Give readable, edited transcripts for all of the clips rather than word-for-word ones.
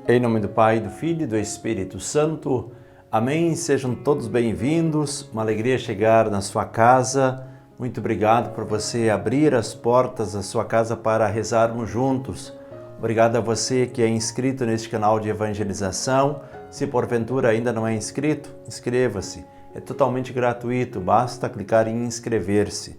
Em nome do Pai, do Filho e do Espírito Santo. Amém. Sejam todos bem-vindos. Uma alegria chegar na sua casa. Muito obrigado por você abrir as portas da sua casa para rezarmos juntos. Obrigado a você que é inscrito neste canal de evangelização. Se porventura ainda não é inscrito, inscreva-se. É totalmente gratuito, basta clicar em inscrever-se.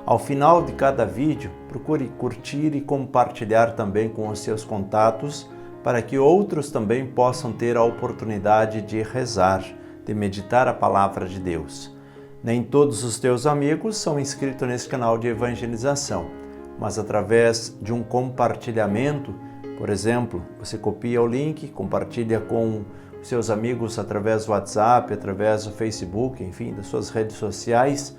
Ao final de cada vídeo, procure curtir e compartilhar também com os seus contatos, para que outros também possam ter a oportunidade de rezar, de meditar a palavra de Deus. Nem todos os teus amigos são inscritos nesse canal de evangelização, mas através de um compartilhamento, por exemplo, você copia o link, compartilha com os seus amigos através do WhatsApp, através do Facebook, enfim, das suas redes sociais,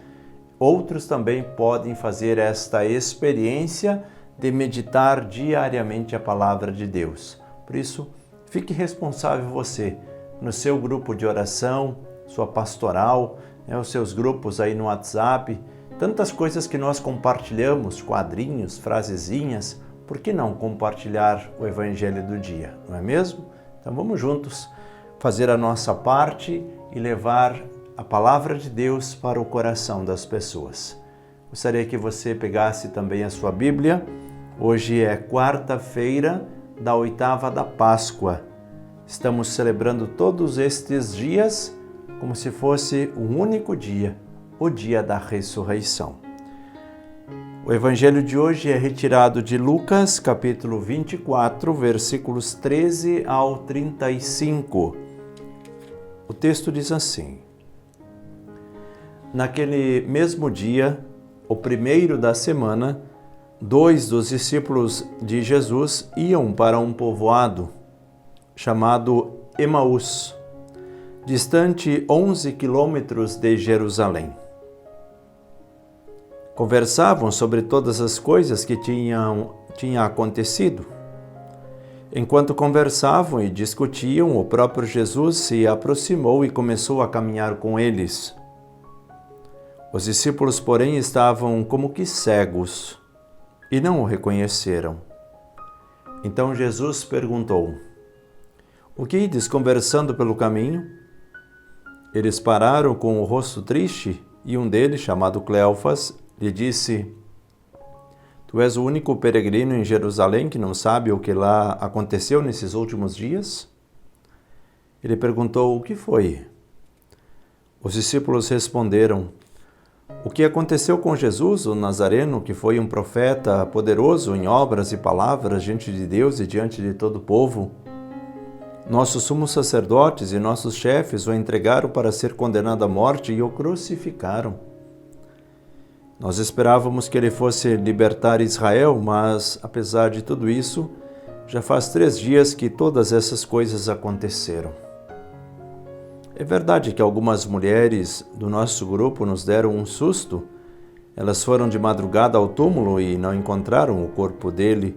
outros também podem fazer esta experiência de meditar diariamente a palavra de Deus. Por isso, fique responsável você, no seu grupo de oração, sua pastoral, os seus grupos aí no WhatsApp, tantas coisas que nós compartilhamos, quadrinhos, frasezinhas, por que não compartilhar o Evangelho do dia, não é mesmo? Então vamos juntos fazer a nossa parte e levar a palavra de Deus para o coração das pessoas. Gostaria que você pegasse também a sua Bíblia. Hoje é quarta-feira da oitava da Páscoa. Estamos celebrando todos estes dias como se fosse um único dia, o dia da ressurreição. O evangelho de hoje é retirado de Lucas, capítulo 24, versículos 13 ao 35. O texto diz assim: Naquele mesmo dia, o primeiro da semana, 2 dos discípulos de Jesus iam para um povoado chamado Emaús, distante 11 quilômetros de Jerusalém. Conversavam sobre todas as coisas que tinham acontecido. Enquanto conversavam e discutiam, o próprio Jesus se aproximou e começou a caminhar com eles. Os discípulos, porém, estavam como que cegos e não o reconheceram. Então Jesus perguntou: O que ides conversando pelo caminho? Eles pararam com o rosto triste e um deles, chamado Cleofas, lhe disse: Tu és o único peregrino em Jerusalém que não sabe o que lá aconteceu nesses últimos dias? Ele perguntou: O que foi? Os discípulos responderam: O que aconteceu com Jesus, o Nazareno, que foi um profeta poderoso em obras e palavras diante de Deus e diante de todo o povo? Nossos sumos sacerdotes e nossos chefes o entregaram para ser condenado à morte e o crucificaram. Nós esperávamos que ele fosse libertar Israel, mas, apesar de tudo isso, já faz 3 dias que todas essas coisas aconteceram. É verdade que algumas mulheres do nosso grupo nos deram um susto. Elas foram de madrugada ao túmulo e não encontraram o corpo dele.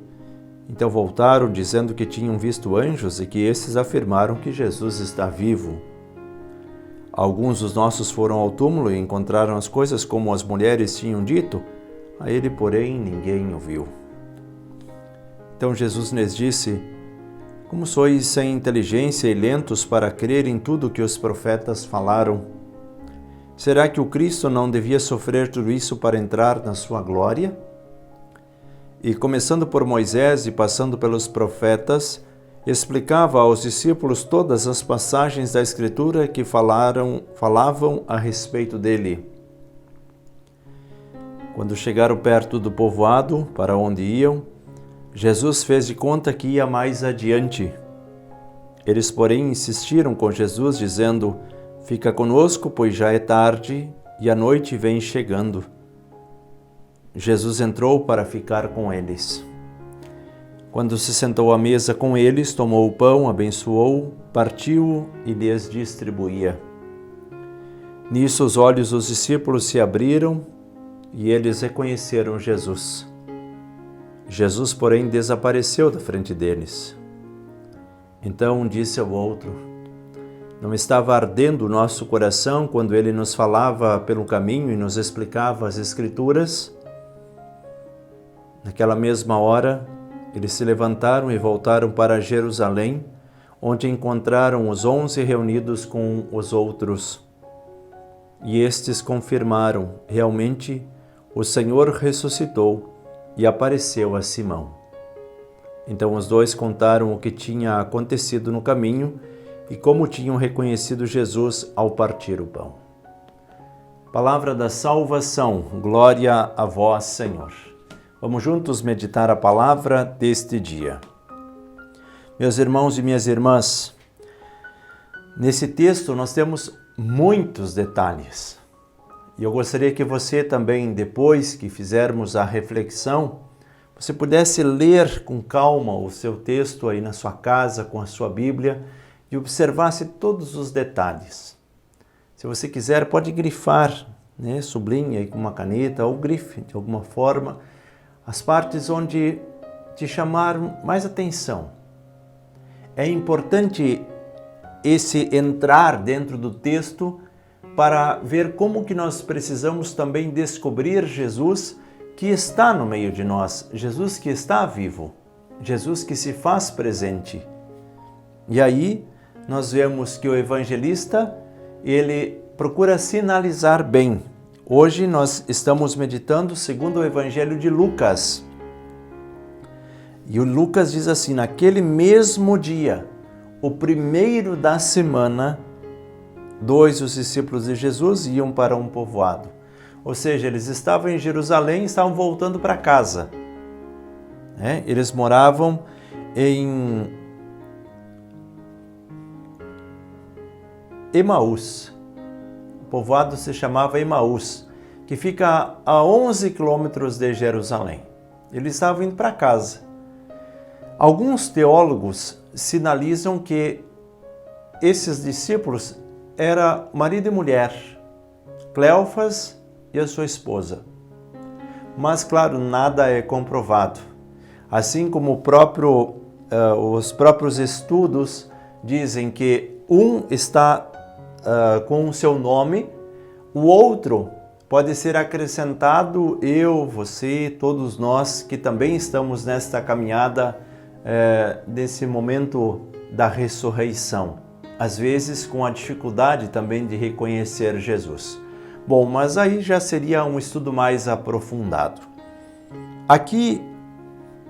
Então voltaram dizendo que tinham visto anjos e que esses afirmaram que Jesus está vivo. Alguns dos nossos foram ao túmulo e encontraram as coisas como as mulheres tinham dito. A ele, porém, ninguém o viu. Então Jesus lhes disse: Como sois sem inteligência e lentos para crer em tudo que os profetas falaram? Será que o Cristo não devia sofrer tudo isso para entrar na sua glória? E começando por Moisés e passando pelos profetas, explicava aos discípulos todas as passagens da Escritura que falavam a respeito dele. Quando chegaram perto do povoado para onde iam, Jesus fez de conta que ia mais adiante. Eles, porém, insistiram com Jesus, dizendo: Fica conosco, pois já é tarde e a noite vem chegando. Jesus entrou para ficar com eles. Quando se sentou à mesa com eles, tomou o pão, abençoou, partiu-o e lhes distribuía. Nisso os olhos dos discípulos se abriram e eles reconheceram Jesus. Jesus, porém, desapareceu da frente deles. Então um disse ao outro: Não estava ardendo o nosso coração quando ele nos falava pelo caminho e nos explicava as Escrituras? Naquela mesma hora, eles se levantaram e voltaram para Jerusalém, onde encontraram os 11 reunidos com os outros. E estes confirmaram: realmente o Senhor ressuscitou e apareceu a Simão. Então os dois contaram o que tinha acontecido no caminho e como tinham reconhecido Jesus ao partir o pão. Palavra da salvação, glória a vós, Senhor. Vamos juntos meditar a palavra deste dia. Meus irmãos e minhas irmãs, nesse texto nós temos muitos detalhes. E eu gostaria que você também, depois que fizermos a reflexão, você pudesse ler com calma o seu texto aí na sua casa, com a sua Bíblia, e observasse todos os detalhes. Se você quiser, pode grifar, sublinhe aí com uma caneta ou grife de alguma forma as partes onde te chamaram mais atenção. É importante esse entrar dentro do texto para ver como que nós precisamos também descobrir Jesus que está no meio de nós, Jesus que está vivo, Jesus que se faz presente. E aí nós vemos que o evangelista, ele procura sinalizar bem. Hoje nós estamos meditando segundo o Evangelho de Lucas. E o Lucas diz assim: naquele mesmo dia, o primeiro da semana, os discípulos de Jesus iam para um povoado. Ou seja, eles estavam em Jerusalém e estavam voltando para casa. Eles moravam em Emaús. O povoado se chamava Emaús, que fica a 11 quilômetros de Jerusalém. Eles estavam indo para casa. Alguns teólogos sinalizam que esses discípulos eram marido e mulher, Cleofas e a sua esposa. Mas, claro, nada é comprovado. Assim como os próprios estudos dizem que um está com o seu nome, o outro pode ser acrescentado, eu, você, todos nós que também estamos nesta caminhada, nesse momento da ressurreição, às vezes com a dificuldade também de reconhecer Jesus. Bom, mas aí já seria um estudo mais aprofundado. Aqui,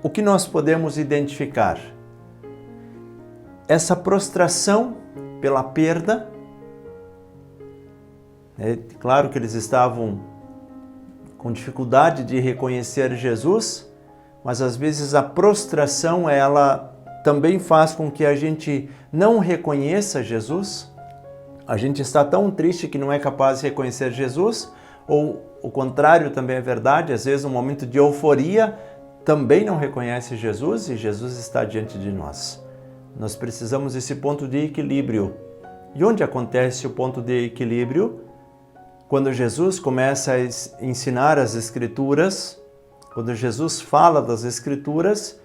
o que nós podemos identificar? Essa prostração pela perda. É claro que eles estavam com dificuldade de reconhecer Jesus, mas às vezes a prostração, ela também faz com que a gente não reconheça Jesus. A gente está tão triste que não é capaz de reconhecer Jesus, ou o contrário também é verdade, às vezes um momento de euforia também não reconhece Jesus e Jesus está diante de nós. Nós precisamos desse ponto de equilíbrio. E onde acontece o ponto de equilíbrio? Quando Jesus começa a ensinar as Escrituras, quando Jesus fala das Escrituras,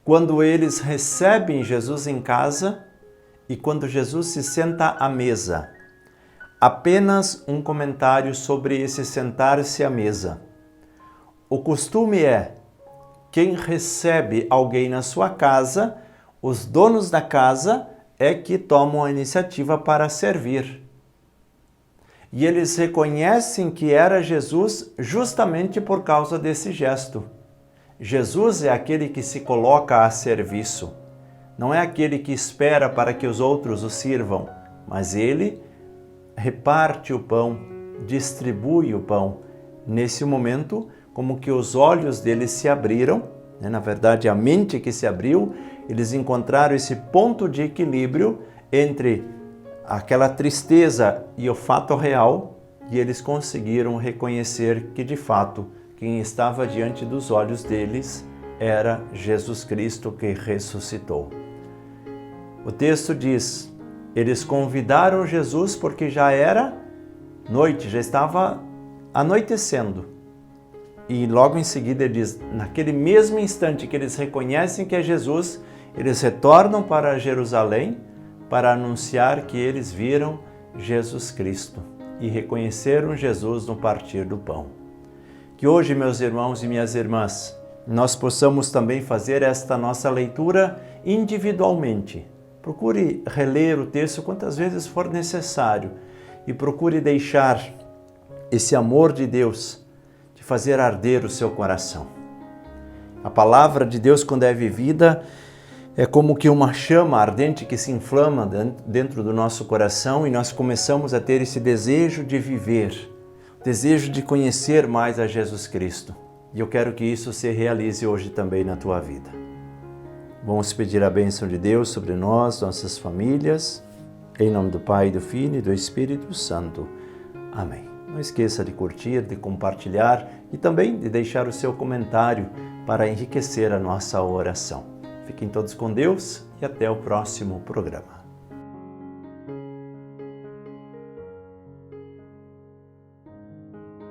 quando eles recebem Jesus em casa e quando Jesus se senta à mesa. Apenas um comentário sobre esse sentar-se à mesa. O costume é, quem recebe alguém na sua casa, os donos da casa é que tomam a iniciativa para servir. E eles reconhecem que era Jesus justamente por causa desse gesto. Jesus é aquele que se coloca a serviço. Não é aquele que espera para que os outros o sirvam, mas ele reparte o pão, distribui o pão. Nesse momento, como que os olhos deles se abriram, na verdade a mente que se abriu, eles encontraram esse ponto de equilíbrio entre aquela tristeza e o fato real, e eles conseguiram reconhecer que de fato quem estava diante dos olhos deles era Jesus Cristo que ressuscitou. O texto diz, eles convidaram Jesus porque já era noite, já estava anoitecendo. E logo em seguida ele diz, naquele mesmo instante que eles reconhecem que é Jesus, eles retornam para Jerusalém para anunciar que eles viram Jesus Cristo e reconheceram Jesus no partir do pão. Que hoje, meus irmãos e minhas irmãs, nós possamos também fazer esta nossa leitura individualmente, Procure reler o texto quantas vezes for necessário e procure deixar esse amor de Deus de fazer arder o seu coração. A palavra de Deus, quando é vivida, é como que uma chama ardente que se inflama dentro do nosso coração e nós começamos a ter esse desejo de viver, desejo de conhecer mais a Jesus Cristo. E eu quero que isso se realize hoje também na tua vida. Vamos pedir a bênção de Deus sobre nós, nossas famílias, em nome do Pai, do Filho e do Espírito Santo. Amém. Não esqueça de curtir, de compartilhar e também de deixar o seu comentário para enriquecer a nossa oração. Fiquem todos com Deus e até o próximo programa.